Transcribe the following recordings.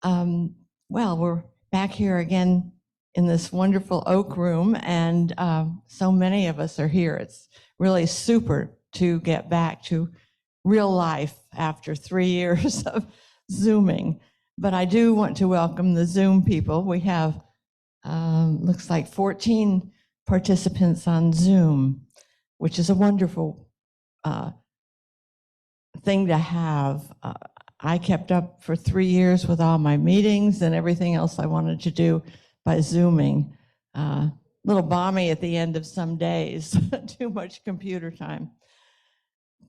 Um, well, we're back here again in this wonderful oak room, and so many of us are here. It's really super to get back to real life after 3 years of Zooming. But I do want to welcome the Zoom people. We have, looks like 14 participants on Zoom, which is a wonderful thing to have. I kept up for 3 years with all my meetings and everything else I wanted to do by Zooming. A little balmy at the end of some days, too much computer time.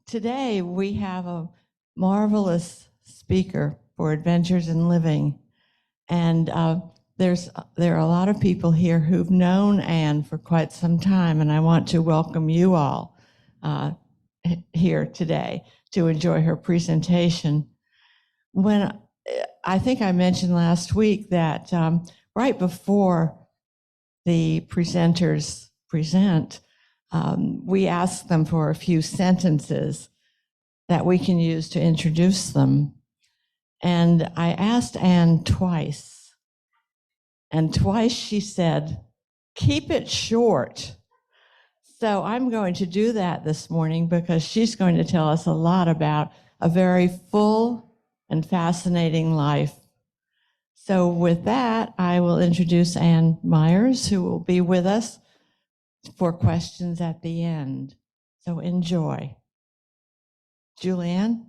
Today, we have a marvelous speaker for Adventures in Living. And there are a lot of people here who've known Anne for quite some time, and I want to welcome you all here today to enjoy her presentation. When I think I mentioned last week that right before the presenters present, we ask them for a few sentences that we can use to introduce them. And I asked Anne twice, and twice she said, "Keep it short." So I'm going to do that this morning because she's going to tell us a lot about a very full and fascinating life. So with that, I will introduce Anne Meyers, who will be with us for questions at the end. So enjoy. Julianne?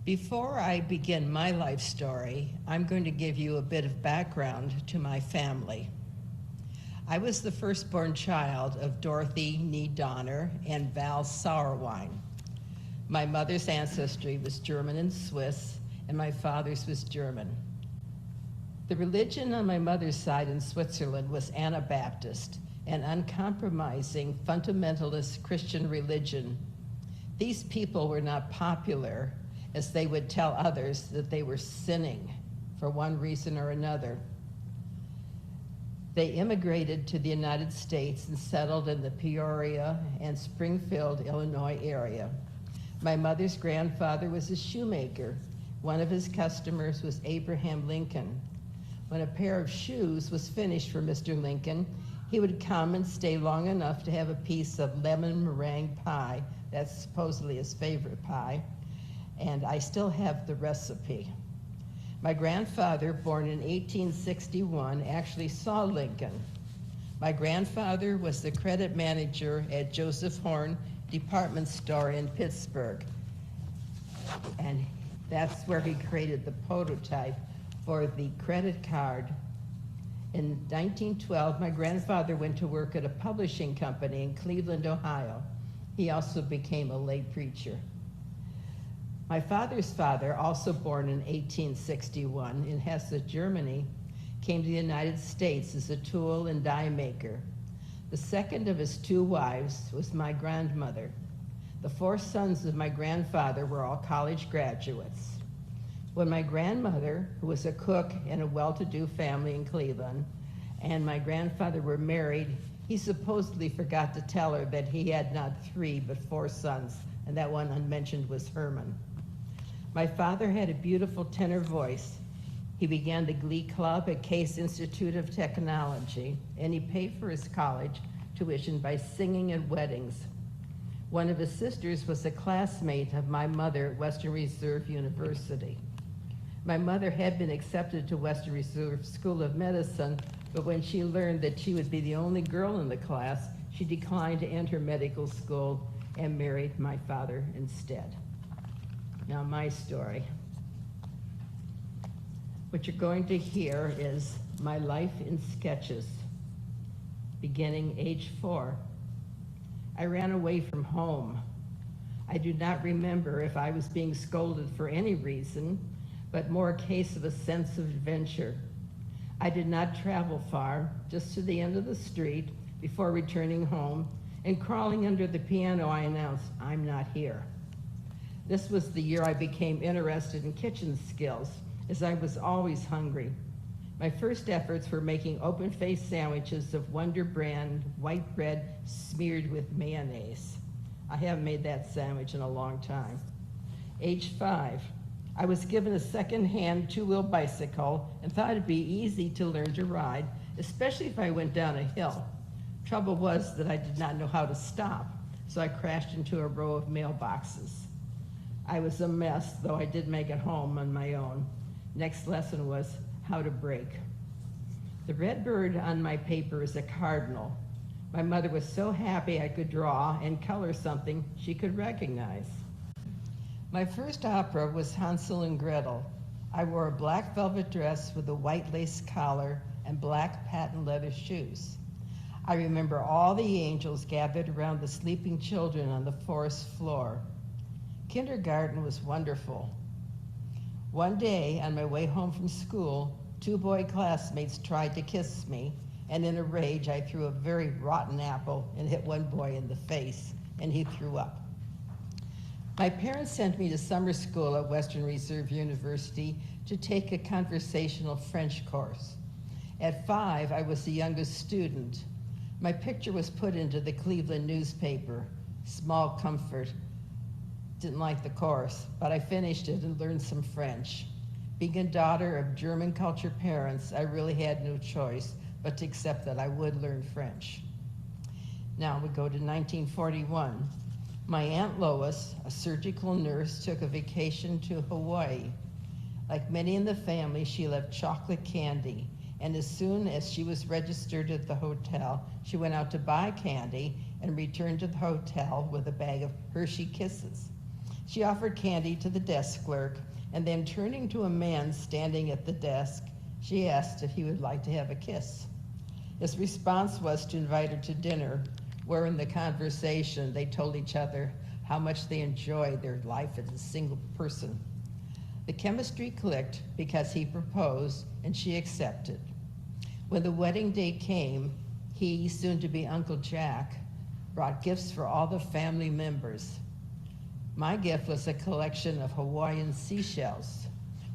Before I begin my life story, I'm going to give you a bit of background to my family. I was the firstborn child of Dorothy Nee Donner and Val Sauerwein. My mother's ancestry was German and Swiss, and my father's was German. The religion on my mother's side in Switzerland was Anabaptist, an uncompromising fundamentalist Christian religion. These people were not popular, as they would tell others that they were sinning for one reason or another. They immigrated to the United States and settled in the Peoria and Springfield, Illinois area. My mother's grandfather was a shoemaker. One of his customers was Abraham Lincoln. When a pair of shoes was finished for Mr. Lincoln, he would come and stay long enough to have a piece of lemon meringue pie. That's supposedly his favorite pie. And I still have the recipe. My grandfather, born in 1861, actually saw Lincoln. My grandfather was the credit manager at Joseph Horn Department Store in Pittsburgh. And that's where he created the prototype for the credit card. In 1912, my grandfather went to work at a publishing company in Cleveland, Ohio. He also became a lay preacher. My father's father, also born in 1861 in Hesse, Germany, came to the United States as a tool and die maker. The second of his two wives was my grandmother. The four sons of my grandfather were all college graduates. When my grandmother, who was a cook in a well-to-do family in Cleveland, and my grandfather were married, he supposedly forgot to tell her that he had not 3 but 4 sons, and that one unmentioned was Herman. My father had a beautiful tenor voice. He began the Glee Club at Case Institute of Technology, and he paid for his college tuition by singing at weddings. One of his sisters was a classmate of my mother at Western Reserve University. My mother had been accepted to Western Reserve School of Medicine, but when she learned that she would be the only girl in the class, she declined to enter medical school and married my father instead. Now, my story. What you're going to hear is my life in sketches, beginning age 4. I ran away from home. I do not remember if I was being scolded for any reason, but more a case of a sense of adventure. I did not travel far, just to the end of the street, Before returning home and crawling under the piano, I announced, "I'm not here." This was the year I became interested in kitchen skills, as I was always hungry. My first efforts were making open-faced sandwiches of Wonder Brand white bread smeared with mayonnaise. I haven't made that sandwich in a long time. Age 5, I was given a second-hand two-wheel bicycle and thought it'd be easy to learn to ride, especially if I went down a hill. Trouble was that I did not know how to stop, so I crashed into a row of mailboxes. I was a mess, though I did make it home on my own. Next lesson was how to brake. The red bird on my paper is a cardinal. My mother was so happy I could draw and color something she could recognize. My first opera was Hansel and Gretel. I wore a black velvet dress with a white lace collar and black patent leather shoes. I remember all the angels gathered around the sleeping children on the forest floor. Kindergarten was wonderful. One day, on my way home from school, 2 boy classmates tried to kiss me, and in a rage, I threw a very rotten apple and hit one boy in the face, and he threw up. My parents sent me to summer school at Western Reserve University to take a conversational French course. At 5, I was the youngest student. My picture was put into the Cleveland newspaper. Small comfort. Didn't like the course, but I finished it and learned some French. Being a daughter of German culture parents, I really had no choice but to accept that I would learn French. Now we go to 1941. My Aunt Lois, a surgical nurse, took a vacation to Hawaii. Like many in the family, she loved chocolate candy, and as soon as she was registered at the hotel, she went out to buy candy and returned to the hotel with a bag of Hershey Kisses. She offered candy to the desk clerk, and then turning to a man standing at the desk, she asked if he would like to have a kiss. His response was to invite her to dinner, where in the conversation they told each other how much they enjoyed their life as a single person. The chemistry clicked because he proposed and she accepted. When the wedding day came, he, soon to be Uncle Jack, brought gifts for all the family members. My gift was a collection of Hawaiian seashells,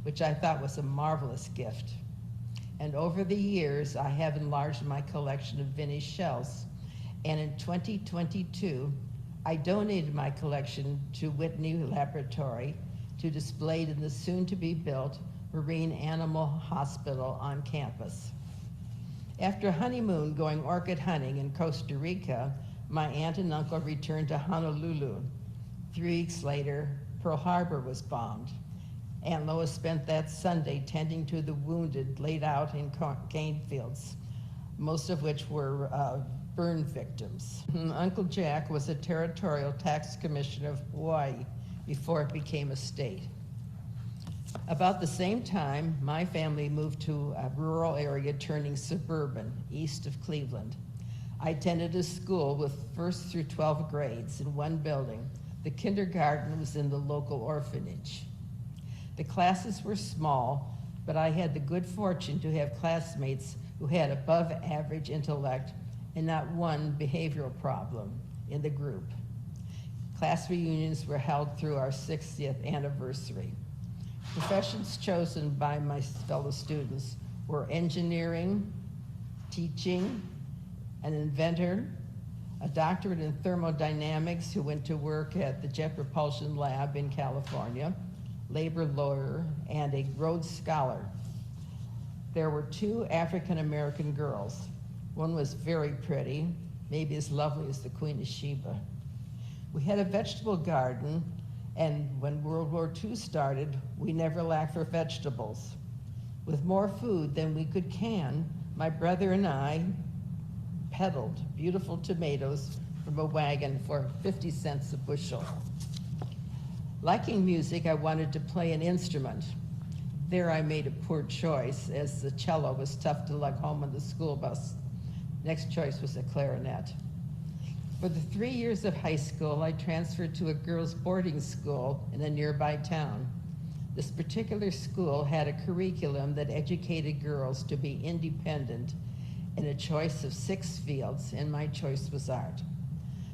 which I thought was a marvelous gift. And over the years, I have enlarged my collection of vintage shells. And in 2022, I donated my collection to Whitney Laboratory to display in the soon-to-be-built Marine Animal Hospital on campus. After a honeymoon going orchid hunting in Costa Rica, my aunt and uncle returned to Honolulu. 3 weeks later, Pearl Harbor was bombed. Aunt Lois spent that Sunday tending to the wounded laid out in cane fields, most of which were burn victims. Uncle Jack was a territorial tax commissioner of Hawaii before it became a state. About the same time, my family moved to a rural area turning suburban, east of Cleveland. I attended a school with 1st through 12th grades in one building. The kindergarten was in the local orphanage. The classes were small, but I had the good fortune to have classmates who had above average intellect and not one behavioral problem in the group. Class reunions were held through our 60th anniversary. Professions chosen by my fellow students were engineering, teaching, an inventor, a doctorate in thermodynamics who went to work at the Jet Propulsion Lab in California, labor lawyer, and a Rhodes Scholar. There were 2 African-American girls. One was very pretty, maybe as lovely as the Queen of Sheba. We had a vegetable garden, and when World War II started, we never lacked for vegetables. With more food than we could can, my brother and I peddled beautiful tomatoes from a wagon for 50 cents a bushel. Liking music, I wanted to play an instrument. There I made a poor choice, as the cello was tough to lug home on the school bus. Next choice was a clarinet. For the 3 years of high school, I transferred to a girls' boarding school in a nearby town. This particular school had a curriculum that educated girls to be independent and a choice of 6 fields, and my choice was art.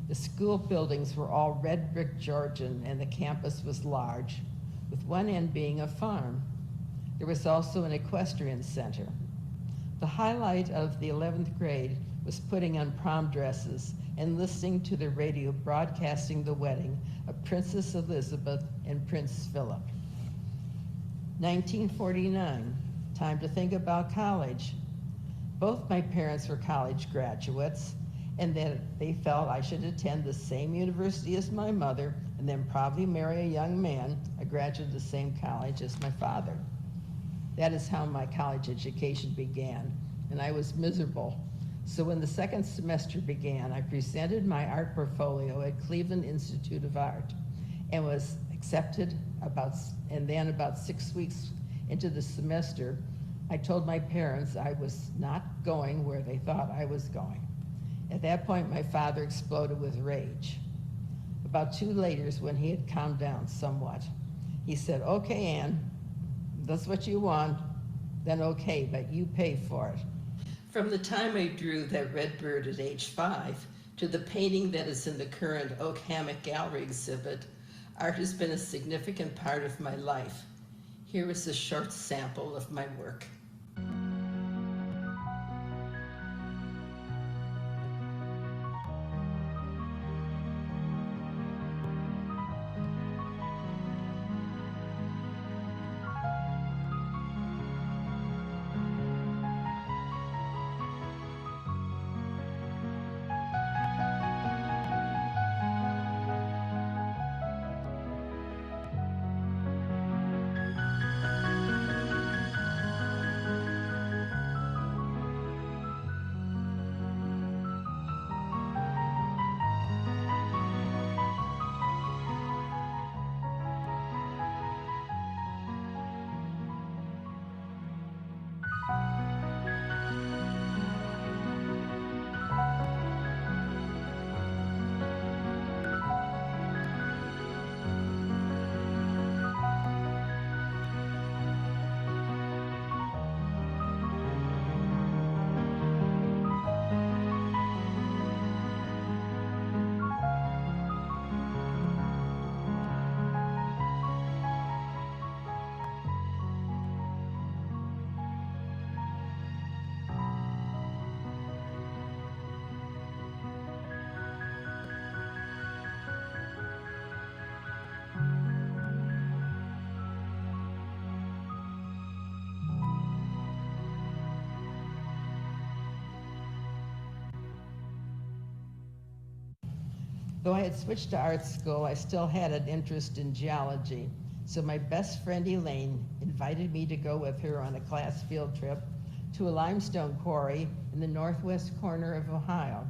The school buildings were all red brick Georgian, and the campus was large, with one end being a farm. There was also an equestrian center. The highlight of the 11th grade was putting on prom dresses and listening to the radio broadcasting the wedding of Princess Elizabeth and Prince Philip. 1949, time to think about college. Both my parents were college graduates, and that they felt I should attend the same university as my mother and then probably marry a young man, a graduate of the same college as my father. That is how my college education began, and I was miserable. So when the second semester began, I presented my art portfolio at Cleveland Institute of Art and was accepted and then about 6 weeks into the semester, I told my parents I was not going where they thought I was going. At that point, my father exploded with rage. About 2 later, when he had calmed down somewhat, he said, "Okay, Ann, that's what you want, then okay, but you pay for it." From the time I drew that red bird at age 5 to the painting that is in the current Oak Hammock Gallery exhibit, art has been a significant part of my life. Here is a short sample of my work. Though I had switched to art school, I still had an interest in geology. So my best friend Elaine invited me to go with her on a class field trip to a limestone quarry in the northwest corner of Ohio.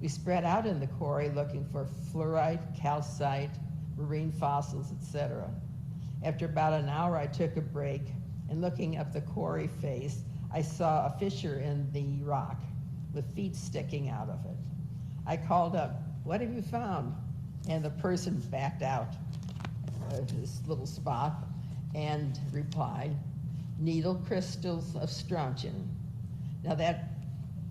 We spread out in the quarry looking for fluorite, calcite, marine fossils, etc. After about an hour, I took a break, and looking up the quarry face, I saw a fissure in the rock with feet sticking out of it. I called up, "What have you found?" And the person backed out of his little spot and replied, "Needle crystals of strontium." Now that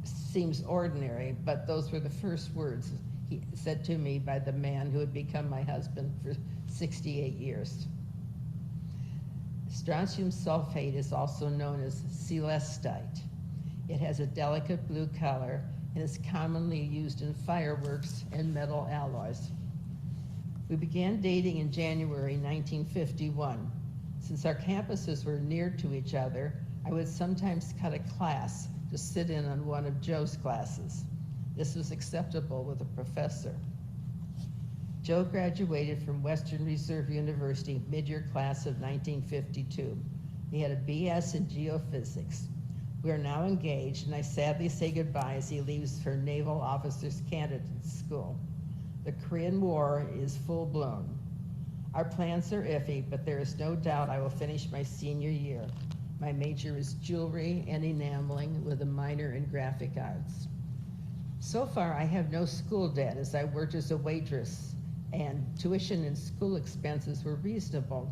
seems ordinary, but those were the first words he said to me by the man who had become my husband for 68 years. Strontium sulfate is also known as celestite. It has a delicate blue color and is commonly used in fireworks and metal alloys. We began dating in January 1951. Since our campuses were near to each other, I would sometimes cut a class to sit in on one of Joe's classes. This was acceptable with a professor. Joe graduated from Western Reserve University mid-year class of 1952. He had a BS in geophysics. We are now engaged, and I sadly say goodbye as he leaves for Naval Officers Candidate School. The Korean War is full blown. Our plans are iffy, but there is no doubt I will finish my senior year. My major is jewelry and enameling with a minor in graphic arts. So far, I have no school debt as I worked as a waitress, and tuition and school expenses were reasonable.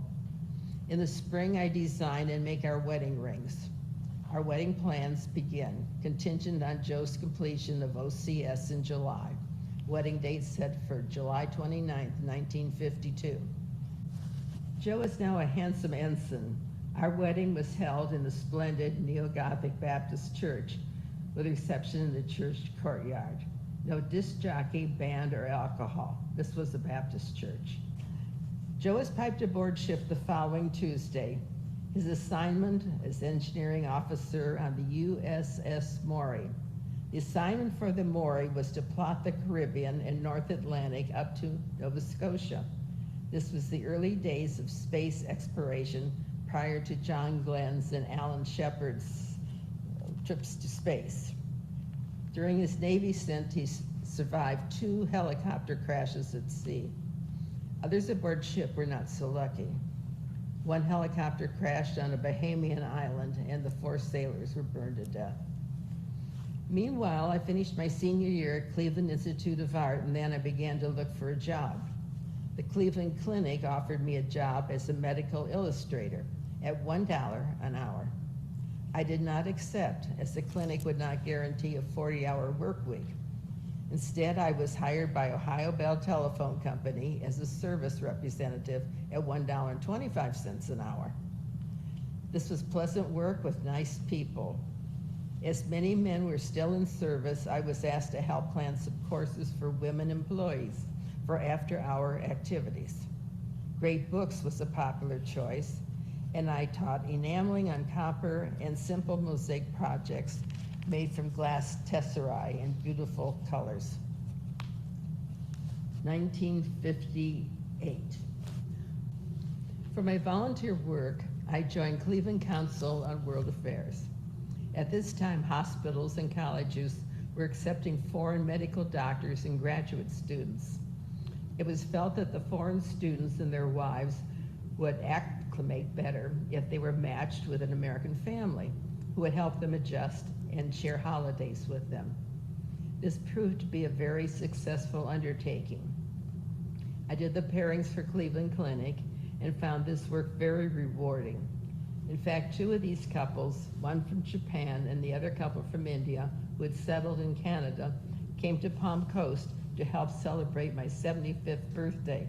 In the spring, I design and make our wedding rings. Our wedding plans begin, contingent on Joe's completion of OCS in July. Wedding date set for July 29th, 1952. Joe is now a handsome ensign. Our wedding was held in the splendid Neo-Gothic Baptist church with a reception in the church courtyard. No disc jockey, band, or alcohol. This was a Baptist church. Joe was piped aboard ship the following Tuesday. His assignment as engineering officer on the USS Maury. The assignment for the Maury was to plot the Caribbean and North Atlantic up to Nova Scotia. This was the early days of space exploration prior to John Glenn's and Alan Shepard's trips to space. During his Navy stint, he survived 2 helicopter crashes at sea. Others aboard ship were not so lucky. One helicopter crashed on a Bahamian island and the 4 sailors were burned to death. Meanwhile, I finished my senior year at Cleveland Institute of Art, and then I began to look for a job. The Cleveland Clinic offered me a job as a medical illustrator at $1 an hour. I did not accept, as the clinic would not guarantee a 40-hour work week. Instead, I was hired by Ohio Bell Telephone Company as a service representative at $1.25 an hour. This was pleasant work with nice people. As many men were still in service, I was asked to help plan some courses for women employees for after-hour activities. Great books was a popular choice, and I taught enameling on copper and simple mosaic projects made from glass tesserae in beautiful colors. 1958. For my volunteer work, I joined Cleveland Council on World Affairs. At this time, hospitals and colleges were accepting foreign medical doctors and graduate students. It was felt that the foreign students and their wives would acclimate better if they were matched with an American family who would help them adjust and share holidays with them. This proved to be a very successful undertaking. I did the pairings for Cleveland Clinic and found this work very rewarding. In fact, 2 of these couples, one from Japan and the other couple from India, who had settled in Canada, came to Palm Coast to help celebrate my 75th birthday.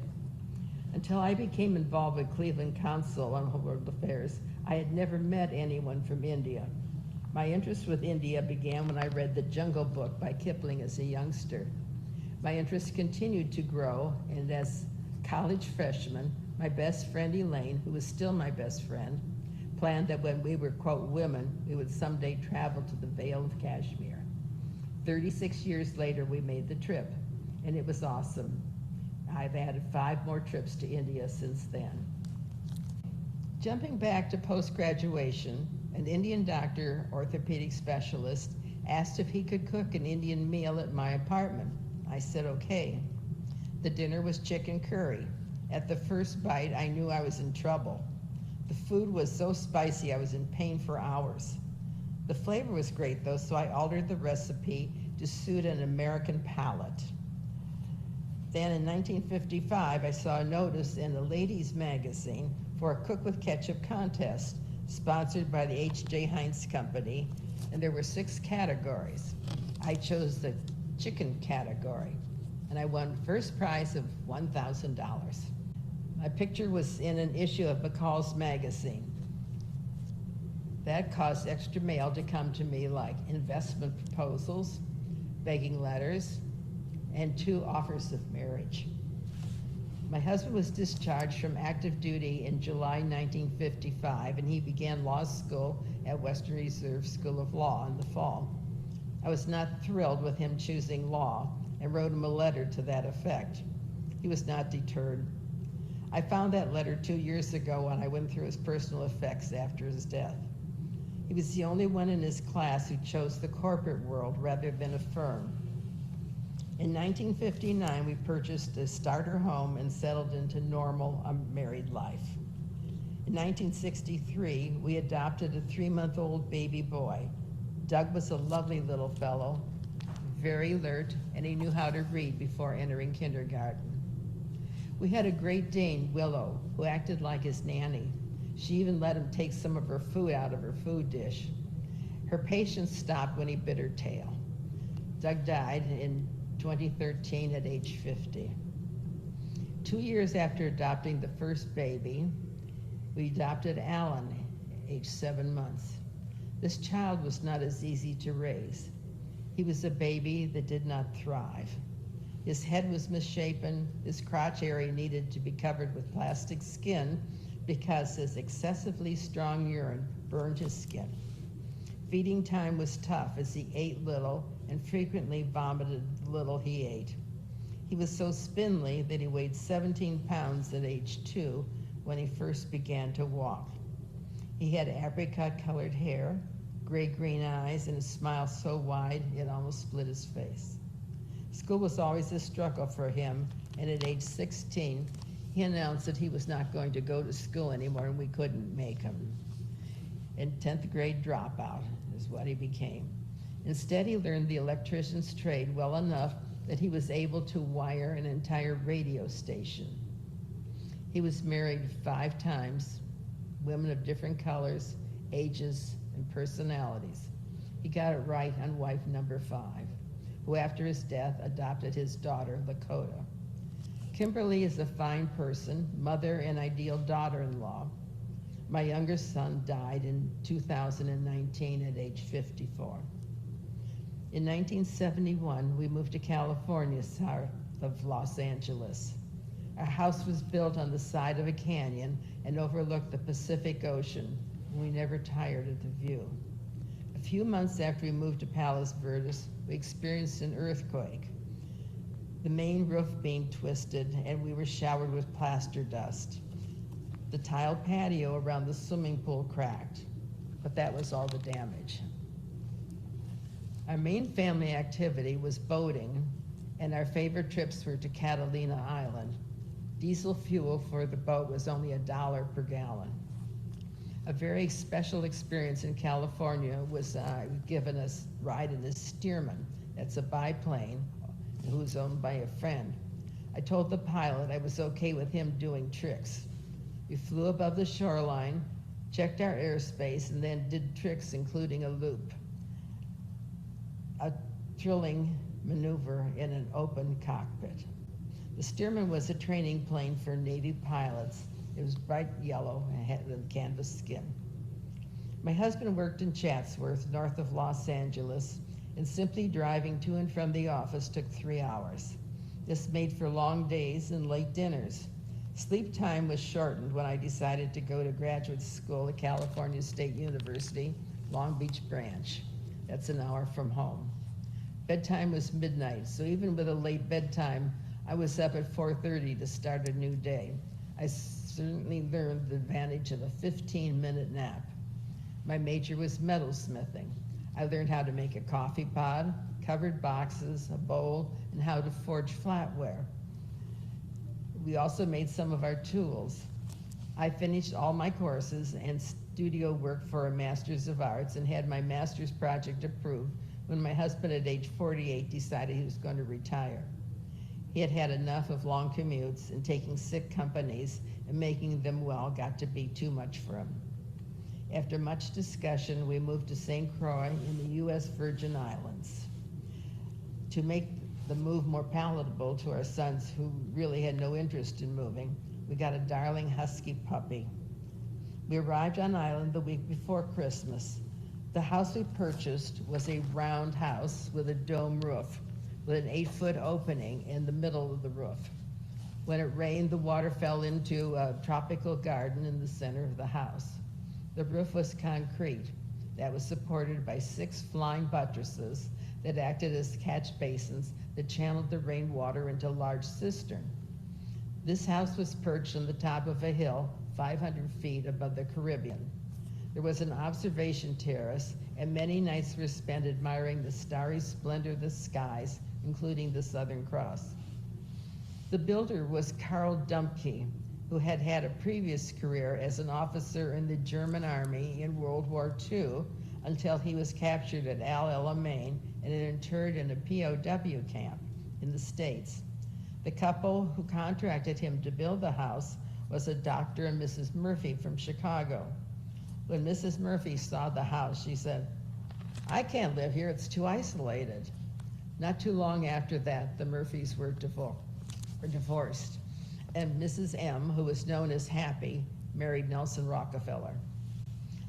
Until I became involved with Cleveland Council on World Affairs, I had never met anyone from India. My interest with India began when I read The Jungle Book by Kipling as a youngster. My interest continued to grow, and as college freshman, my best friend Elaine, who was still my best friend, planned that when we were, quote, women, we would someday travel to the Vale of Kashmir. 36 years later, we made the trip, and it was awesome. I've added 5 more trips to India since then. Jumping back to post-graduation, an Indian doctor, orthopedic specialist, asked if he could cook an Indian meal at my apartment. I said, okay. The dinner was chicken curry. At the first bite, I knew I was in trouble. The food was so spicy, I was in pain for hours. The flavor was great, though, so I altered the recipe to suit an American palate. Then in 1955, I saw a notice in a ladies' magazine for a Cook with Ketchup contest sponsored by the H.J. Heinz Company, and there were 6 categories. I chose the chicken category, and I won first prize of $1,000. My picture was in an issue of McCall's magazine. That caused extra mail to come to me, like investment proposals, begging letters, and 2 offers of marriage. My husband was discharged from active duty in July 1955, and he began law school at Western Reserve School of Law in the fall. I was not thrilled with him choosing law and wrote him a letter to that effect. He was not deterred. I found that letter 2 years ago when I went through his personal effects after his death. He was the only one in his class who chose the corporate world rather than a firm. In 1959, we purchased a starter home and settled into normal married life. In 1963, we adopted a 3-month-old baby boy. Doug was a lovely little fellow, very alert, and he knew how to read before entering kindergarten. We had a Great Dane, Willow, who acted like his nanny. She even let him take some of her food out of her food dish. Her patience stopped when he bit her tail. Doug died in 2013 at age 50. 2 years after adopting the first baby, we adopted Alan, age 7 months. This child was not as easy to raise. He was a baby that did not thrive. His head was misshapen, his crotch area needed to be covered with plastic skin because his excessively strong urine burned his skin. Feeding time was tough as he ate little and frequently vomited the little he ate. He was so spindly that he weighed 17 pounds at age 2 when he first began to walk. He had apricot-colored hair, gray-green eyes, and a smile so wide it almost split his face. School was always a struggle for him, and at age 16, he announced that he was not going to go to school anymore and we couldn't make him. And 10th grade dropout is what he became. Instead, he learned the electrician's trade well enough that he was able to wire an entire radio station. He was married 5 times, women of different colors, ages, and personalities. He got it right on wife number 5, who after his death adopted his daughter, Lakota. Kimberly is a fine person, mother and ideal daughter-in-law. My younger son died in 2019 at age 54. In 1971, we moved to California, south of Los Angeles. Our house was built on the side of a canyon and overlooked the Pacific Ocean, and we never tired of the view. A few months after we moved to Palos Verdes, we experienced an earthquake. The main roof beam twisted, and we were showered with plaster dust. The tile patio around the swimming pool cracked, but that was all the damage. Our main family activity was boating, and our favorite trips were to Catalina Island. Diesel fuel for the boat was only $1 per gallon. A very special experience in California was given us ride in a Stearman. That's a biplane who's owned by a friend. I told the pilot I was okay with him doing tricks. We flew above the shoreline, checked our airspace, and then did tricks including a loop. A thrilling maneuver in an open cockpit. The Stearman was a training plane for Navy pilots. It was bright yellow and had a canvas skin. My husband worked in Chatsworth, north of Los Angeles, and simply driving to and from the office took 3 hours. This made for long days and late dinners. Sleep time was shortened when I decided to go to graduate school at California State University, Long Beach branch. That's an hour from home. Bedtime was midnight, so even with a late bedtime, I was up at 4:30 to start a new day. I certainly learned the advantage of a 15-minute nap. My major was metalsmithing. I learned how to make a coffee pot, covered boxes, a bowl, and how to forge flatware. We also made some of our tools. I finished all my courses and studio work for a Master's of Arts and had my master's project approved when my husband at age 48 decided he was going to retire. He had had enough of long commutes, and taking sick companies and making them well got to be too much for him. After much discussion, we moved to St. Croix in the U.S. Virgin Islands. To make the move more palatable to our sons, who really had no interest in moving, we got a darling husky puppy. We arrived on island the week before Christmas. The house we purchased was a round house with a dome roof, with an 8-foot opening in the middle of the roof. When it rained, the water fell into a tropical garden in the center of the house. The roof was concrete that was supported by 6 flying buttresses that acted as catch basins that channeled the rainwater into a large cistern. This house was perched on the top of a hill 500 feet above the Caribbean. There was an observation terrace, and many nights were spent admiring the starry splendor of the skies, including the Southern Cross. The builder was Karl Dumpke, who had had a previous career as an officer in the German army in World War II until he was captured at Al Alamein and interred in a POW camp in the States. The couple who contracted him to build the house was a Dr. and Mrs. Murphy from Chicago. When Mrs. Murphy saw the house, she said, I can't live here, it's too isolated. Not too long after that, the Murphys were divorced, and Mrs. M, who was known as Happy, married Nelson Rockefeller.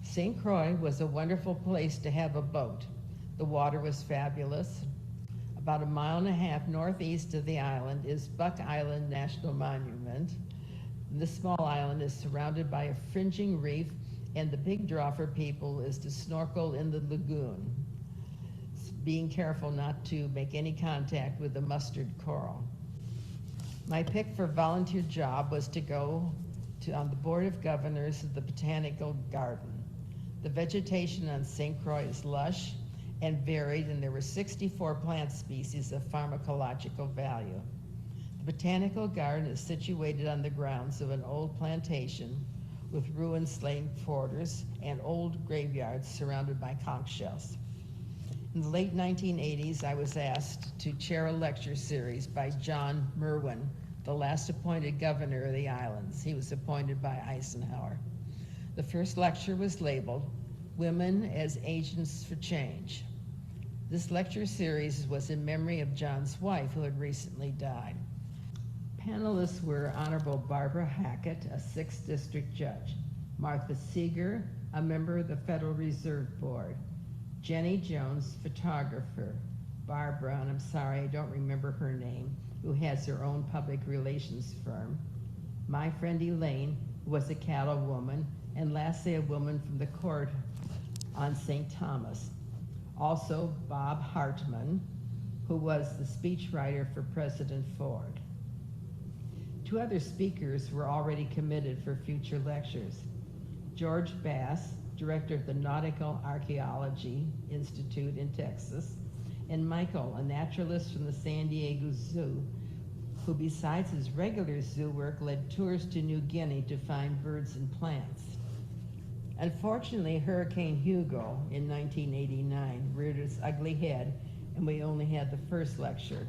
St. Croix was a wonderful place to have a boat. The water was fabulous. About 1.5 miles northeast of the island is Buck Island National Monument. This small island is surrounded by a fringing reef, and the big draw for people is to snorkel in the lagoon, being careful not to make any contact with the mustard coral. My pick for volunteer job was to go on the Board of Governors of the Botanical Garden. The vegetation on St. Croix is lush and varied, and there were 64 plant species of pharmacological value. The Botanical Garden is situated on the grounds of an old plantation with ruined slave quarters and old graveyards surrounded by conch shells. In the late 1980s, I was asked to chair a lecture series by John Merwin, the last appointed governor of the islands. He was appointed by Eisenhower. The first lecture was labeled Women as Agents for Change. This lecture series was in memory of John's wife, who had recently died. Panelists were Honorable Barbara Hackett, a 6th District Judge, Martha Seeger, a member of the Federal Reserve Board, Jenny Jones, photographer, Barbara, and I'm sorry, I don't remember her name, who has her own public relations firm, my friend Elaine, who was a cattle woman, and lastly, a woman from the court on St. Thomas. Also, Bob Hartman, who was the speechwriter for President Ford. 2 other speakers were already committed for future lectures. George Bass, director of the Nautical Archaeology Institute in Texas, and Michael, a naturalist from the San Diego Zoo, who besides his regular zoo work led tours to New Guinea to find birds and plants. Unfortunately, Hurricane Hugo in 1989 reared its ugly head, and we only had the first lecture.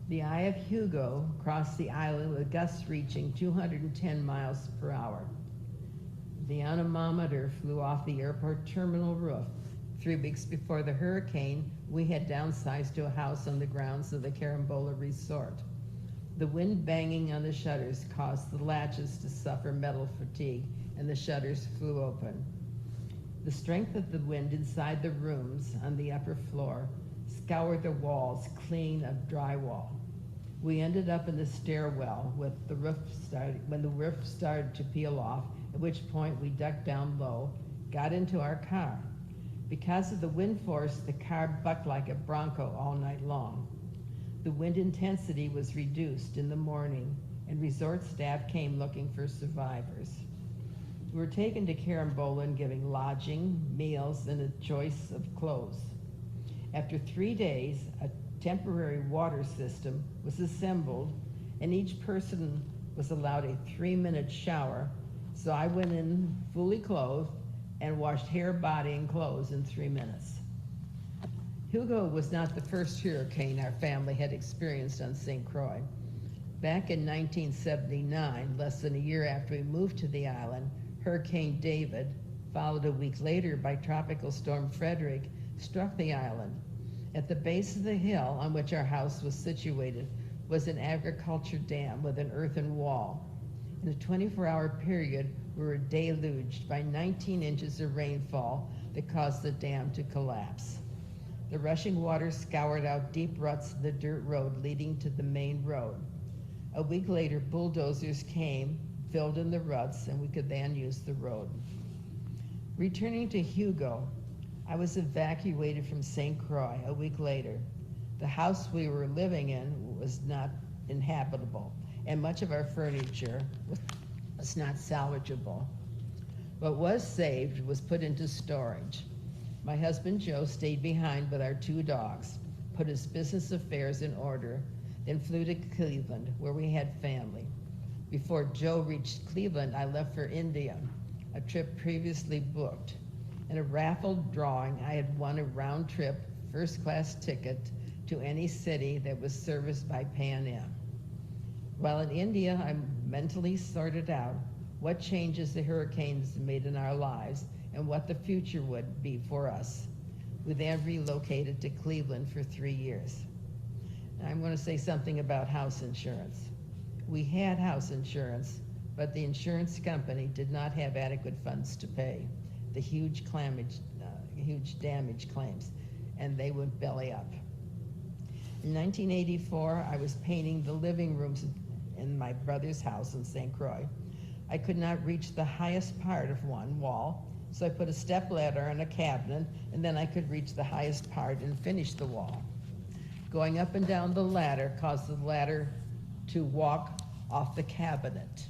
The eye of Hugo crossed the island with gusts reaching 210 miles per hour. The anemometer flew off the airport terminal roof. 3 weeks before the hurricane, we had downsized to a house on the grounds of the Carambola Resort. The wind banging on the shutters caused the latches to suffer metal fatigue, and the shutters flew open. The strength of the wind inside the rooms on the upper floor scoured the walls clean of drywall. We ended up in the stairwell when the roof started to peel off, at which point we ducked down low, got into our car. Because of the wind force, the car bucked like a bronco all night long. The wind intensity was reduced in the morning, and resort staff came looking for survivors. We were taken to Carambola and given lodging, meals, and a choice of clothes. After 3 days, a temporary water system was assembled, and each person was allowed a 3-minute shower. So I went in fully clothed and washed hair, body, and clothes in 3 minutes. Hugo was not the first hurricane our family had experienced on St. Croix. Back in 1979, less than a year after we moved to the island, Hurricane David, followed a week later by Tropical Storm Frederick, struck the island. At the base of the hill on which our house was situated was an agriculture dam with an earthen wall. In a 24-hour period, we were deluged by 19 inches of rainfall that caused the dam to collapse. The rushing water scoured out deep ruts in the dirt road leading to the main road. A week later, bulldozers came, filled in the ruts, and we could then use the road. Returning to Hugo, I was evacuated from St. Croix a week later. The house we were living in was not inhabitable, and much of our furniture was not salvageable. What was saved was put into storage. My husband Joe stayed behind with our 2 dogs, put his business affairs in order, then flew to Cleveland, where we had family. Before Joe reached Cleveland, I left for India, a trip previously booked. In a raffle drawing, I had won a round-trip, first-class ticket to any city that was serviced by Pan Am. While in India, I mentally sorted out what changes the hurricanes made in our lives and what the future would be for us. We then relocated to Cleveland for 3 years. Now, I'm going to say something about house insurance. We had house insurance, but the insurance company did not have adequate funds to pay the huge damage claims, and they went belly up. In 1984, I was painting the living rooms in my brother's house in St. Croix. I could not reach the highest part of one wall, so I put a stepladder on a cabinet, and then I could reach the highest part and finish the wall. Going up and down the ladder caused the ladder to walk off the cabinet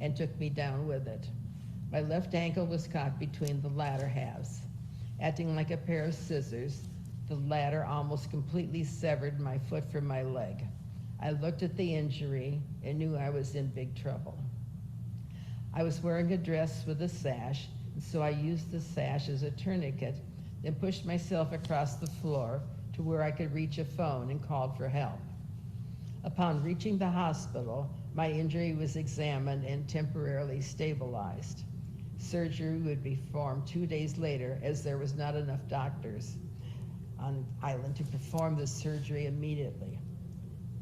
and took me down with it. My left ankle was caught between the ladder halves. Acting like a pair of scissors, the ladder almost completely severed my foot from my leg. I looked at the injury and knew I was in big trouble. I was wearing a dress with a sash, and so I used the sash as a tourniquet, then pushed myself across the floor to where I could reach a phone and called for help. Upon reaching the hospital, my injury was examined and temporarily stabilized. Surgery would be performed 2 days later, as there was not enough doctors on island to perform the surgery immediately.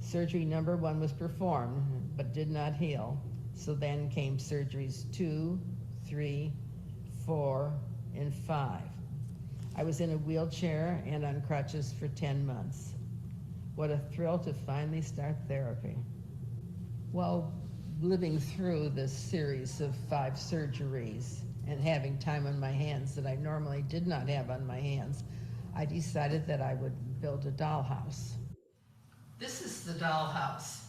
Surgery number 1 was performed, but did not heal. So then came surgeries 2, 3, 4, and 5. I was in a wheelchair and on crutches for 10 months. What a thrill to finally start therapy. While living through this series of 5 surgeries and having time on my hands that I normally did not have on my hands, I decided that I would build a dollhouse. This is the dollhouse.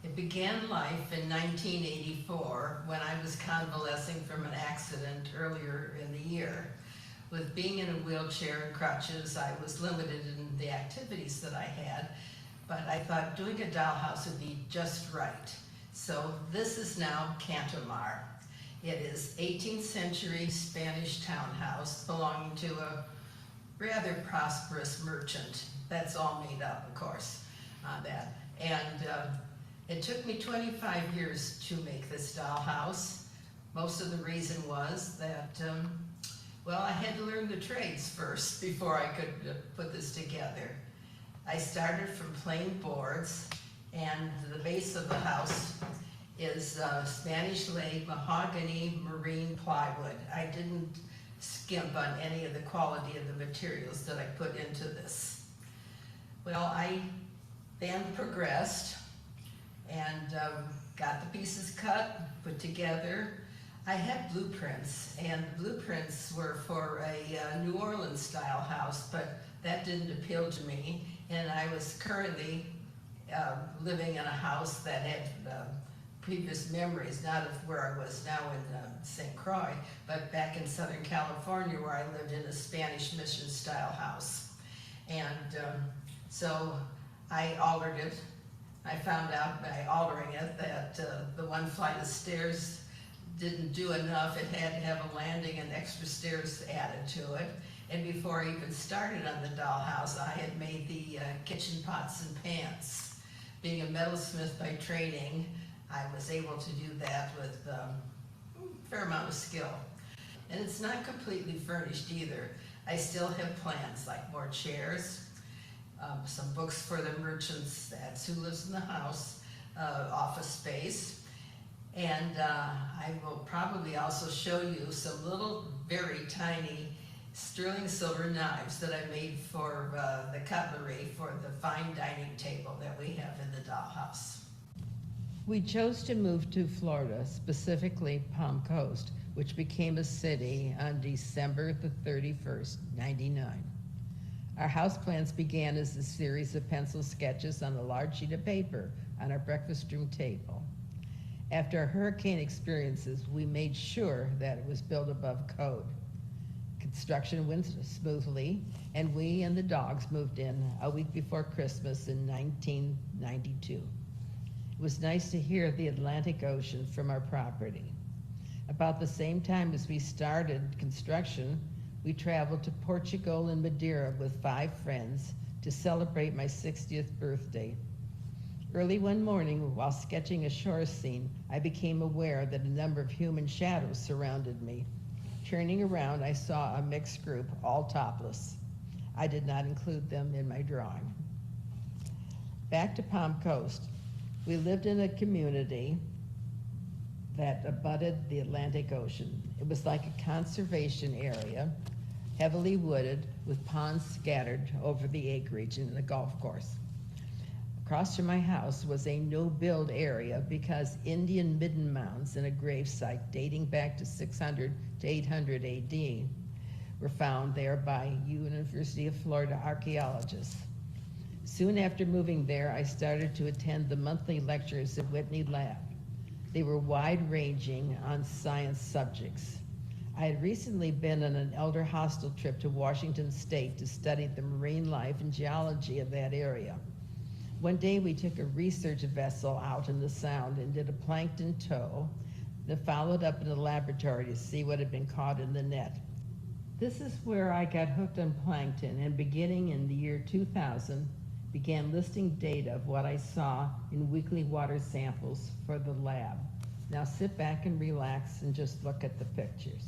It began life in 1984 when I was convalescing from an accident earlier in the year. With being in a wheelchair and crutches, I was limited in the activities that I had, but I thought doing a dollhouse would be just right. So this is now Cantomar. It is 18th century Spanish townhouse belonging to a rather prosperous merchant. That's all made up, of course, on that. And it took me 25 years to make this dollhouse. Most of the reason was that, well, I had to learn the trades first before I could put this together. I started from plain boards, and the base of the house is Spanish laid mahogany marine plywood. I didn't skimp on any of the quality of the materials that I put into this. Well, I then progressed and got the pieces cut, put together. I had blueprints, and the blueprints were for a New Orleans style house, but that didn't appeal to me, and I was currently living in a house that had previous memories, not of where I was now in St. Croix, but back in Southern California, where I lived in a Spanish mission style house. And so I altered it. I found out by altering it that the one flight of stairs didn't do enough. It had to have a landing and extra stairs added to it. And before I even started on the dollhouse, I had made the kitchen pots and pans. Being a metalsmith by training, I was able to do that with a fair amount of skill. And it's not completely furnished either. I still have plans, like more chairs, some books for the merchants, that's who lives in the house, office space. And I will probably also show you some little, very tiny sterling silver knives that I made for the cutlery for the fine dining table that we have in the dollhouse. We chose to move to Florida, specifically Palm Coast, which became a city on December the 31st, 99. Our house plans began as a series of pencil sketches on a large sheet of paper on our breakfast room table. After our hurricane experiences, we made sure that it was built above code. Construction went smoothly, and we and the dogs moved in a week before Christmas in 1992. It was nice to hear the Atlantic Ocean from our property. About the same time as we started construction, we traveled to Portugal and Madeira with 5 friends to celebrate my 60th birthday. Early one morning, while sketching a shore scene, I became aware that a number of human shadows surrounded me. Turning around, I saw a mixed group, all topless. I did not include them in my drawing. Back to Palm Coast. We lived in a community that abutted the Atlantic Ocean. It was like a conservation area, heavily wooded, with ponds scattered over the acreage in the golf course. Across from my house was a no-build area because Indian midden mounds in a gravesite dating back to 600 to 800 AD were found there by University of Florida archaeologists. Soon after moving there, I started to attend the monthly lectures at Whitney Lab. They were wide-ranging on science subjects. I had recently been on an elder hostel trip to Washington State to study the marine life and geology of that area. One day we took a research vessel out in the Sound and did a plankton tow, then followed up in the laboratory to see what had been caught in the net. This is where I got hooked on plankton, and beginning in the year 2000, began listing data of what I saw in weekly water samples for the lab. Now sit back and relax and just look at the pictures.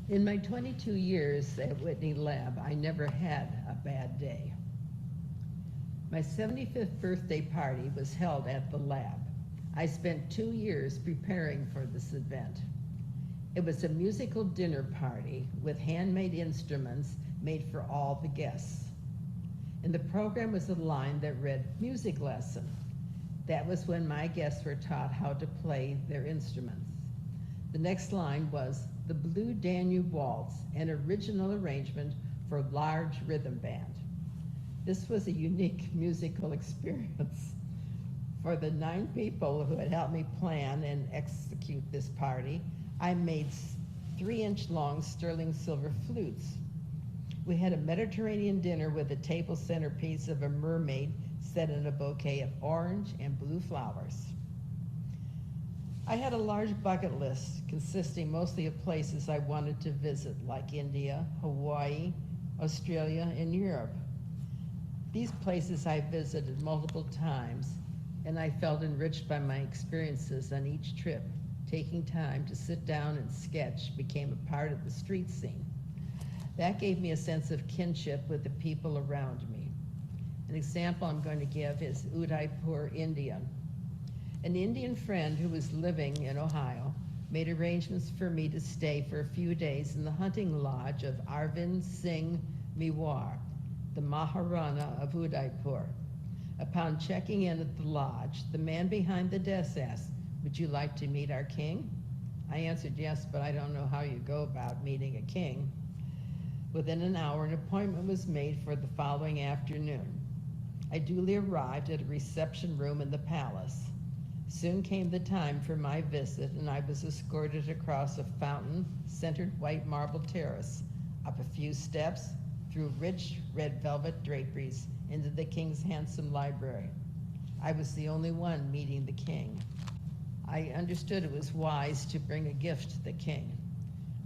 In my 22 years at Whitney Lab, I never had a bad day. My 75th birthday party was held at the lab. I spent 2 years preparing for this event. It was a musical dinner party with handmade instruments made for all the guests. In the program was a line that read, "Music lesson." That was when my guests were taught how to play their instruments. The next line was, "The Blue Danube Waltz, an original arrangement for a large rhythm band." This was a unique musical experience. For the 9 people who had helped me plan and execute this party, I made 3-inch long sterling silver flutes. We had a Mediterranean dinner with a table centerpiece of a mermaid set in a bouquet of orange and blue flowers. I had a large bucket list consisting mostly of places I wanted to visit, like India, Hawaii, Australia, and Europe. These places I visited multiple times, and I felt enriched by my experiences on each trip. Taking time to sit down and sketch became a part of the street scene. That gave me a sense of kinship with the people around me. An example I'm going to give is Udaipur, India. An Indian friend who was living in Ohio made arrangements for me to stay for a few days in the hunting lodge of Arvind Singh Mewar, the Maharana of Udaipur. Upon checking in at the lodge, the man behind the desk asked, "Would you like to meet our king?" I answered yes, but I don't know how you go about meeting a king. Within an hour, an appointment was made for the following afternoon. I duly arrived at a reception room in the palace. Soon came the time for my visit, and I was escorted across a fountain-centered white marble terrace, up a few steps, through rich red velvet draperies, into the king's handsome library. I was the only one meeting the king. I understood it was wise to bring a gift to the king.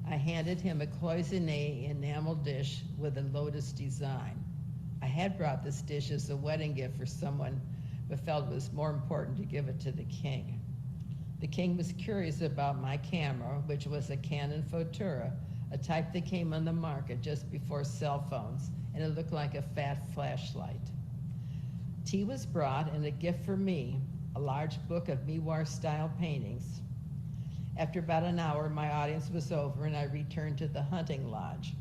I handed him a cloisonne enamel dish with a lotus design. I had brought this dish as a wedding gift for someone, but felt it was more important to give it to the king. The king was curious about my camera, which was a Canon Futura, a type that came on the market just before cell phones, and it looked like a fat flashlight. Tea was brought, and a gift for me, a large book of Meyers-style paintings. After about an hour, my audience was over, and I returned to the hunting lodge.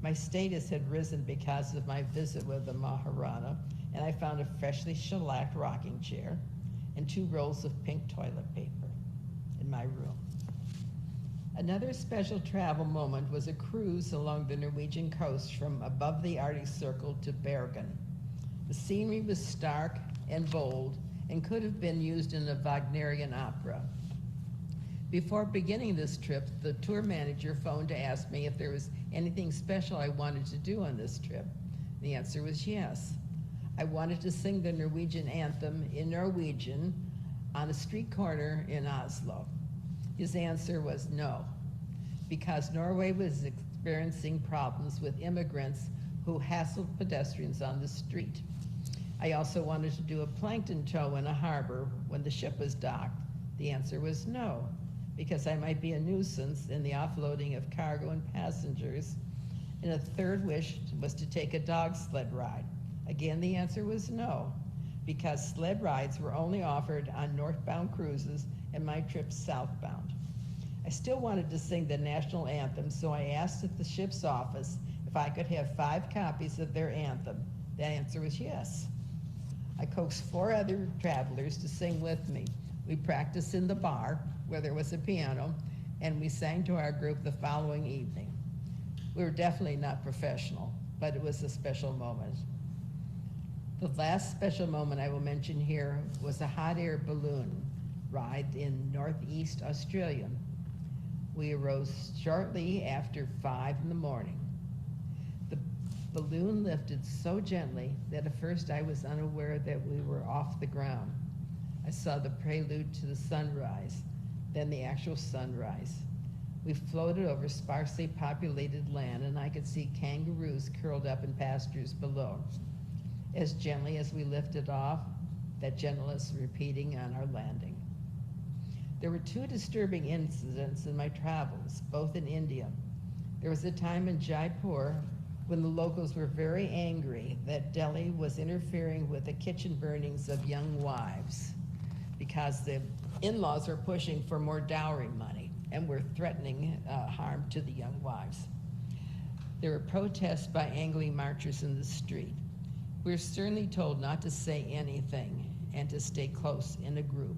My status had risen because of my visit with the Maharana, and I found a freshly shellacked rocking chair and 2 rolls of pink toilet paper in my room. Another special travel moment was a cruise along the Norwegian coast from above the Arctic Circle to Bergen. The scenery was stark and bold and could have been used in a Wagnerian opera. Before beginning this trip, the tour manager phoned to ask me if there was anything special I wanted to do on this trip. The answer was yes. I wanted to sing the Norwegian anthem in Norwegian on a street corner in Oslo. His answer was no, because Norway was experiencing problems with immigrants who hassled pedestrians on the street. I also wanted to do a plankton tow in a harbor when the ship was docked. The answer was no, because I might be a nuisance in the offloading of cargo and passengers. And a third wish was to take a dog sled ride. Again, the answer was no, because sled rides were only offered on northbound cruises and my trip southbound. I still wanted to sing the national anthem, so I asked at the ship's office if I could have 5 copies of their anthem. The answer was yes. I coaxed 4 other travelers to sing with me. We practiced in the bar, where there was a piano, and we sang to our group the following evening. We were definitely not professional, but it was a special moment. The last special moment I will mention here was a hot air balloon ride in Northeast Australia. We arose shortly after 5 in the morning. The balloon lifted so gently that at first I was unaware that we were off the ground. I saw the prelude to the sunrise, then the actual sunrise. We floated over sparsely populated land, and I could see kangaroos curled up in pastures below. As gently as we lifted off, that gentleness repeating on our landing. There were 2 disturbing incidents in my travels, both in India. There was a time in Jaipur when the locals were very angry that Delhi was interfering with the kitchen burnings of young wives because the in-laws were pushing for more dowry money and were threatening harm to the young wives. There were protests by angry marchers in the street. We were sternly told not to say anything and to stay close in a group.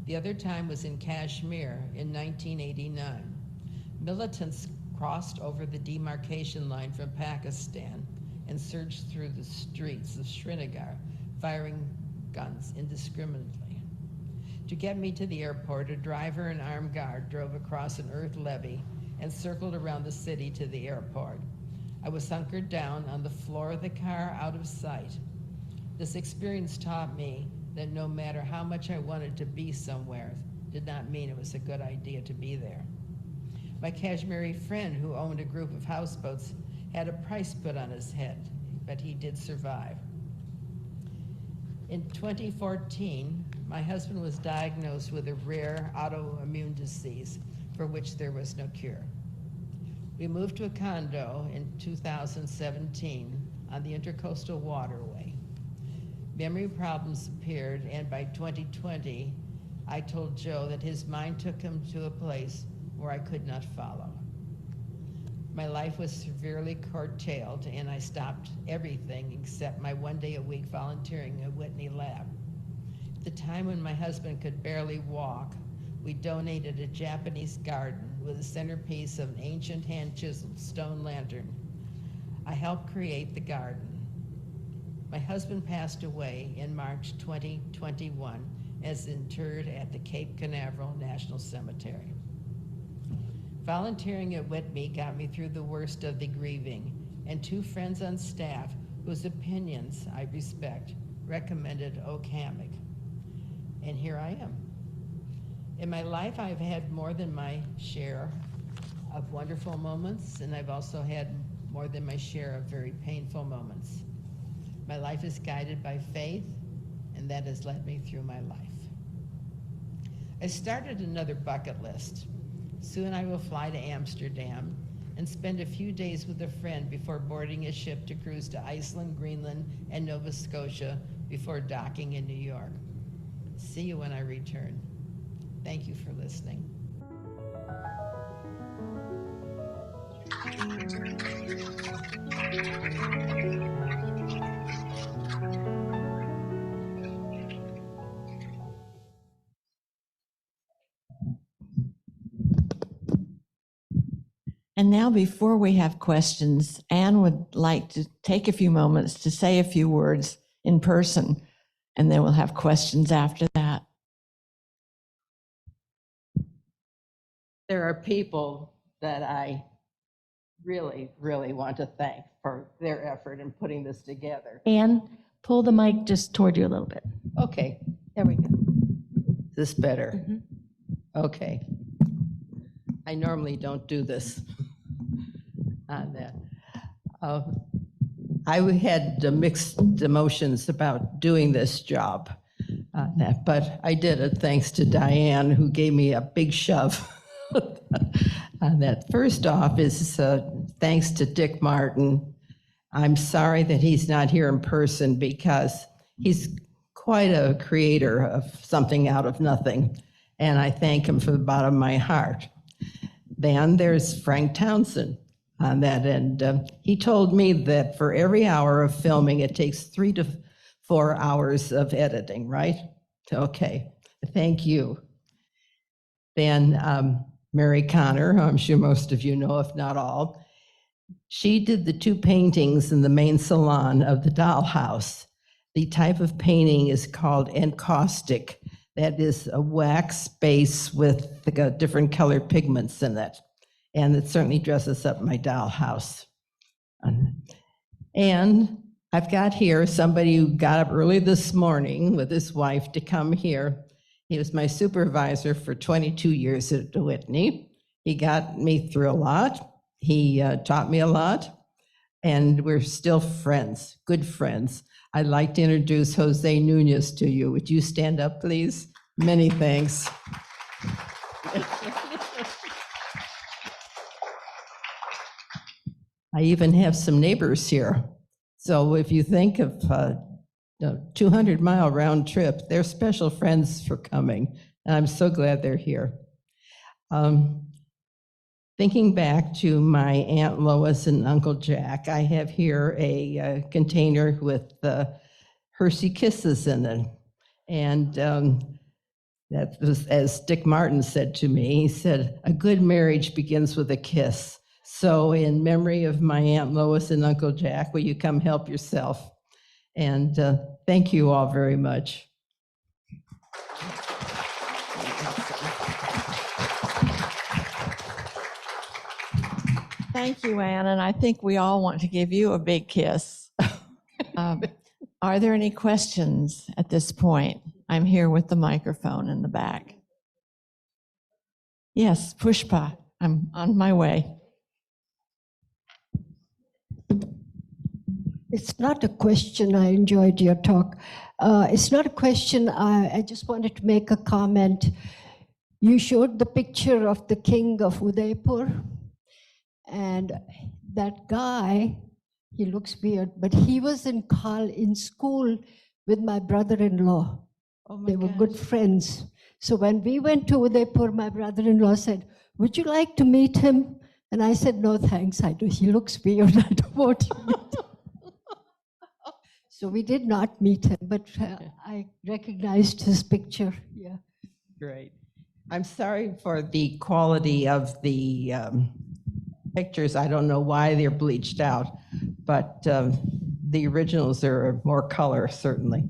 The other time was in Kashmir in 1989. Militants crossed over the demarcation line from Pakistan and surged through the streets of Srinagar, firing guns indiscriminately. To get me to the airport, a driver and armed guard drove across an earth levee and circled around the city to the airport. I was hunkered down on the floor of the car out of sight. This experience taught me that no matter how much I wanted to be somewhere, did not mean it was a good idea to be there. My Kashmiri friend who owned a group of houseboats had a price put on his head, but he did survive. In 2014, my husband was diagnosed with a rare autoimmune disease for which there was no cure. We moved to a condo in 2017 on the Intercoastal Waterway. Memory problems appeared, and by 2020, I told Joe that his mind took him to a place where I could not follow. My life was severely curtailed, and I stopped everything except my one-day-a-week volunteering at Whitney Lab. At the time when my husband could barely walk, we donated a Japanese garden with a centerpiece of an ancient hand-chiseled stone lantern. I helped create the garden. My husband passed away in March 2021 as interred at the Cape Canaveral National Cemetery. Volunteering at Whitney got me through the worst of the grieving, and 2 friends on staff whose opinions I respect recommended Oak Hammock. And here I am. In my life, I've had more than my share of wonderful moments, and I've also had more than my share of very painful moments. My life is guided by faith, and that has led me through my life. I started another bucket list. Soon I will fly to Amsterdam and spend a few days with a friend before boarding a ship to cruise to Iceland, Greenland, and Nova Scotia before docking in New York. See you when I return. Thank you for listening. And now, before we have questions, Anne would like to take a few moments to say a few words in person, and then we'll have questions after that. There are people that I really, really want to thank for their effort in putting this together. Anne, pull the mic just toward you a little bit. Okay, There we go. is this better? Mhm. Okay. I normally don't do this on that. I had mixed emotions about doing this job on that, but I did it thanks to Diane, who gave me a big shove on that. First off is thanks to Dick Martin. I'm sorry that he's not here in person because he's quite a creator of something out of nothing, and I thank him from the bottom of my heart. Then there's Frank Townsend on that end. He told me that for every hour of filming, it takes 3 to 4 hours of editing, right? Okay, thank you. Then Mary Connor, who I'm sure most of you know, if not all, she did the 2 paintings in the main salon of the dollhouse. The type of painting is called encaustic. That is a wax base with different colored pigments in it. And it certainly dresses up my dollhouse. And I've got here somebody who got up early this morning with his wife to come here. He was my supervisor for 22 years at Whitney. He got me through a lot. He taught me a lot. And we're still friends, good friends. I'd like to introduce Jose Nunez to you. Would you stand up, please? Many thanks. I even have some neighbors here. So if you think of a 200-mile round trip, they're special friends for coming. And I'm so glad they're here. Thinking back to my Aunt Lois and Uncle Jack, I have here a container with Hershey Kisses in it. And that was, as Dick Martin said to me, he said, a good marriage begins with a kiss. So in memory of my Aunt Lois and Uncle Jack, will you come help yourself? And thank you all very much. Thank you, Anne, and I think we all want to give you a big kiss. Are there any questions at this point? I'm here with the microphone in the back. Yes, Pushpa, I'm on my way. It's not a question. I enjoyed your talk. It's not a question. I just wanted to make a comment. You showed the picture of the king of Udaipur, and that guy, he looks weird, but he was in school with my brother-in-law. Oh my They were gosh. good friends. So when we went to Udaipur, my brother-in-law said, would you like to meet him? And I said, no, thanks. He looks weird. I don't want to meet him. So we did not meet him, but I recognized his picture. Yeah. Great. I'm sorry for the quality of the pictures. I don't know why they're bleached out, but the originals are more color, certainly.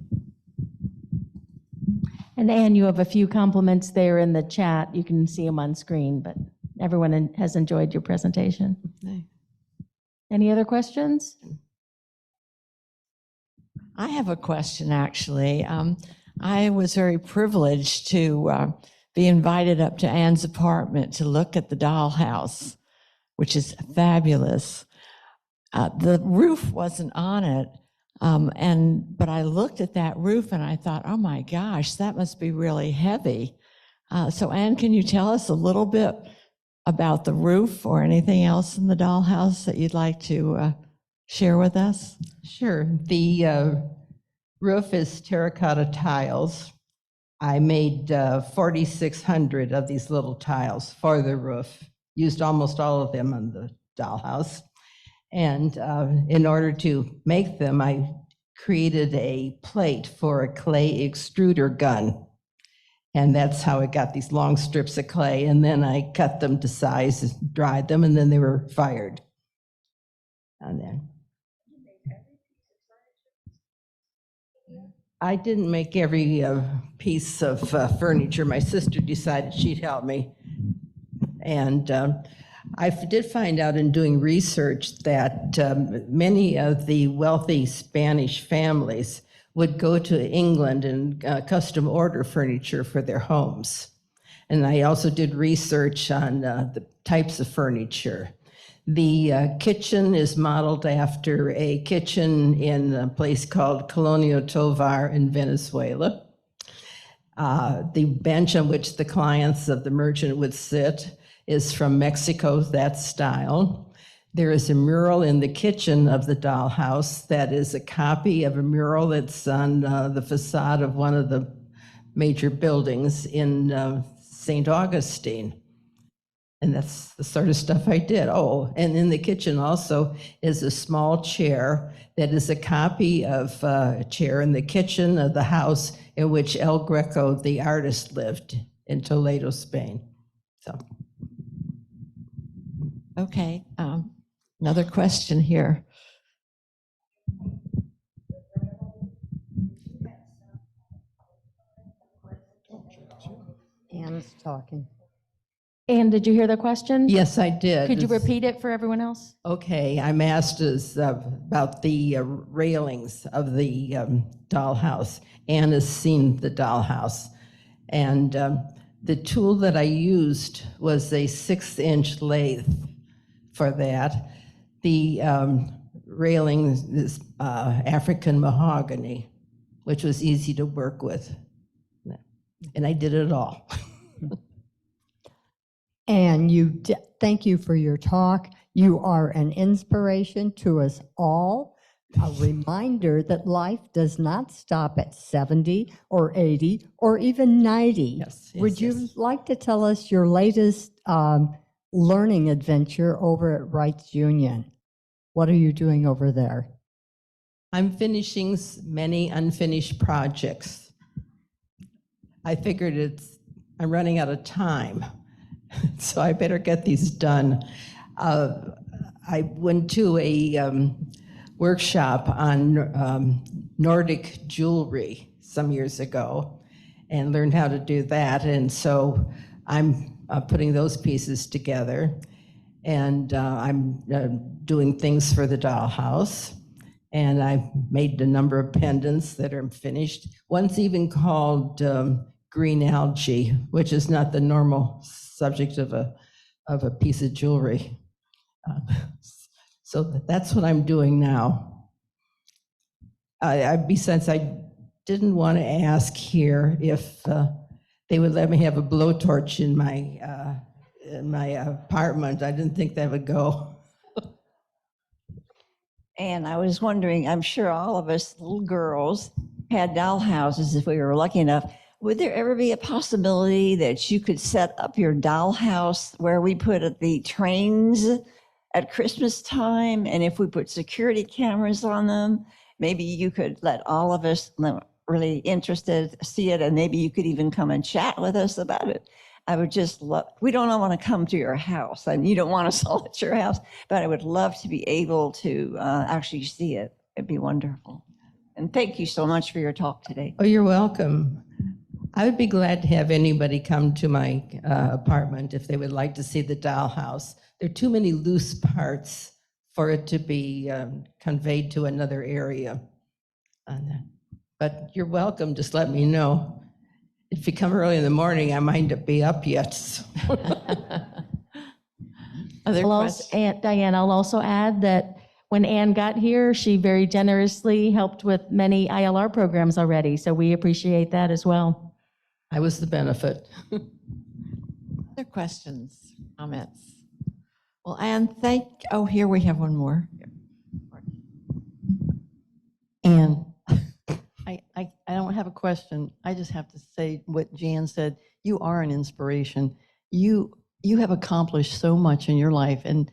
And Anne, you have a few compliments there in the chat. You can see them on screen, but everyone has enjoyed your presentation. Any other questions? I have a question, actually. I was very privileged to be invited up to Anne's apartment to look at the dollhouse. which is fabulous. The roof wasn't on it, but I looked at that roof and I thought, oh my gosh, that must be really heavy. So Anne, can you tell us a little bit about the roof or anything else in the dollhouse that you'd like to share with us? Sure. The roof is terracotta tiles. I made 4,600 of these little tiles for the roof, used almost all of them on the dollhouse. And in order to make them, I created a plate for a clay extruder gun. And that's how I got these long strips of clay. And then I cut them to size, dried them, and then they were fired. And then I didn't make every piece of furniture. My sister decided she'd help me. And I did find out in doing research that many of the wealthy Spanish families would go to England and custom order furniture for their homes. And I also did research on the types of furniture. The kitchen is modeled after a kitchen in a place called Colonial Tovar in Venezuela. The bench on which the clients of the merchant would sit is from Mexico, that style. There is a mural in the kitchen of the dollhouse that is a copy of a mural that's on the facade of one of the major buildings in St. Augustine. And that's the sort of stuff I did. Oh, and in the kitchen also is a small chair that is a copy of a chair in the kitchen of the house in which El Greco, the artist, lived in Toledo, Spain. So. Okay, another question here. Anne's talking. Anne, did you hear the question? Yes, I did. Could you repeat it for everyone else? Okay, I'm asked about the railings of the dollhouse. Anne has seen the dollhouse. And the tool that I used was a 6-inch lathe for that. The railing is African mahogany, which was easy to work with. And I did it all. And thank you for your talk. You are an inspiration to us all. A reminder that life does not stop at 70 or 80 or even 90. Yes, Would you yes. like to tell us your latest learning adventure over at Wrights Union? What are you doing over there? I'm finishing many unfinished projects. I figured I'm running out of time, so I better get these done. I went to a workshop on Nordic jewelry some years ago and learned how to do that. And so I'm putting those pieces together. And I'm doing things for the dollhouse. And I've made a number of pendants that are finished. One's even called green algae, which is not the normal subject of a piece of jewelry. So that's what I'm doing now. Besides, I didn't want to ask here if they would let me have a blowtorch in my apartment. I didn't think that would go. And I was wondering, I'm sure all of us little girls had doll houses if we were lucky enough. Would there ever be a possibility that you could set up your doll house where we put the trains at Christmas time? And if we put security cameras on them, maybe you could let all of us really interested see it, and maybe you could even come and chat with us about it. I would just love, we don't want to come to your house and you don't want us all at your house, but I would love to be able to actually see it. It'd be wonderful. And thank you so much for your talk today. Oh, you're welcome. I would be glad to have anybody come to my apartment if they would like to see the dollhouse. There are too many loose parts for it to be conveyed to another area. But you're welcome, just let me know. If you come early in the morning, I might not be up yet. Other I'll questions? also, Diane, I'll also add that when Ann got here, she very generously helped with many ILR programs already, so we appreciate that as well. I was the benefit. Other questions, comments? Well, Anne, here we have one more. And I don't have a question. I just have to say what Jan said. You are an inspiration. You have accomplished so much in your life, and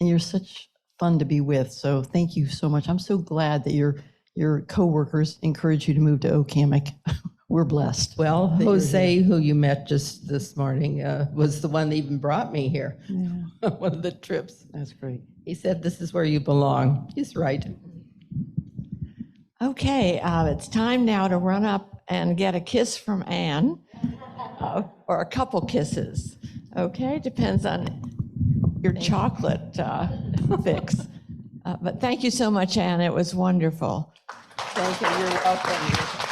you're such fun to be with. So thank you so much. I'm so glad that your coworkers encourage you to move to Okemik. We're blessed. Well, that you're Jose, who you met just this morning, was the one that even brought me here. Yeah, One of the trips. that's great. He said, "This is where you belong." He's right. Okay, it's time now to run up and get a kiss from Anne, or a couple kisses. Okay, depends on your chocolate fix. But thank you so much, Anne. It was wonderful. Thank you. You're welcome.